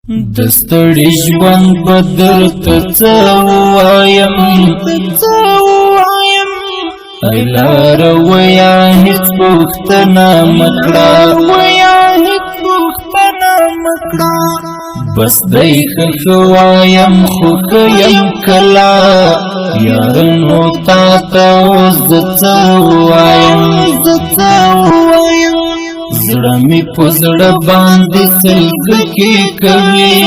دستړي ژوند بدر ته څه ووایم ایلار ویا هیڅ پوښتنه مکړه بس دی ښه وایم خو ښه یم کله یارانو تا ته اوس زه څه ووایم زړه مې په زړه باندې سلګکې کوي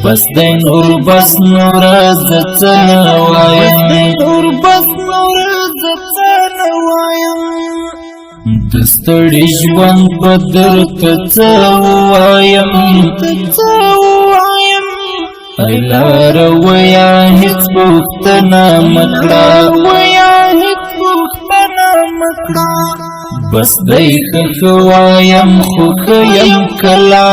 بس دی نور بس نوره زه څه نه وایم دستړي ژوند بدر ته څه ووایم ایلار ویا هیڅ پوښتنه مکړه بس دی ښه وایم خو ښه یم کله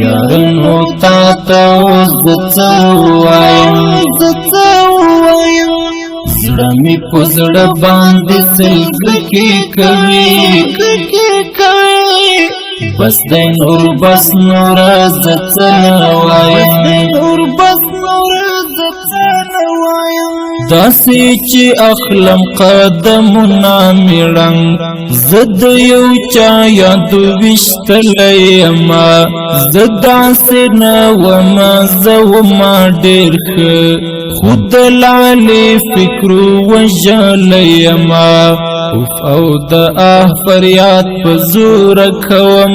یارانو تا ته اوس زه څه ووایم زړه مې په زړه باندې سلګکې کوي بس دی نور بس نوره زه څه نه وایم داسې چې اخلم قدمونه مې ړنګ زه د یو چا یاد ویشتلی یمه زه داسې نه ومه زه ومه ډېر ښه خو د لالې فکرو وژلی یمه اوف او د فریاد په زوره کوم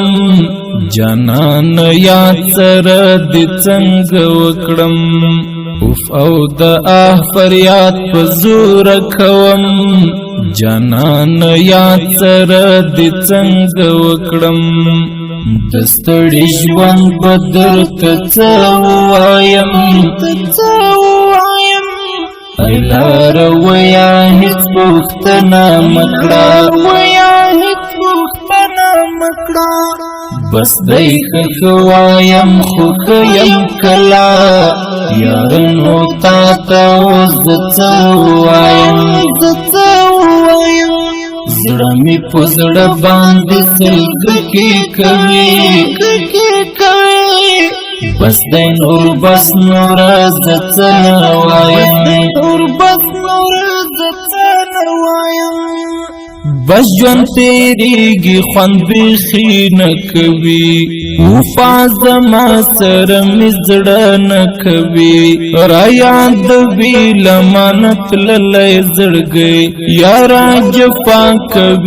جانان یاد سره دې څنګه وکړم اوف او د فریاد په زوره کوم جانان یاد سره دې څنګه وکړم دستړي ژوند بدر ته څه ووایم ایلار ویا هیڅ پوښتنه مکړه بس دی ښه وایم خو ښه یم کله یارانو تا ته اوس زه څه ووایم زړه مې په زړه باندې سلګکې کوي بس دی نور بس نوره زه څه نه وایم بس ژوند تیریږي خوند بیخي نه کوي وفا زما سره مې زړه نه کوي رایادوي له ما نه تللی زړګی یاره جفا کوي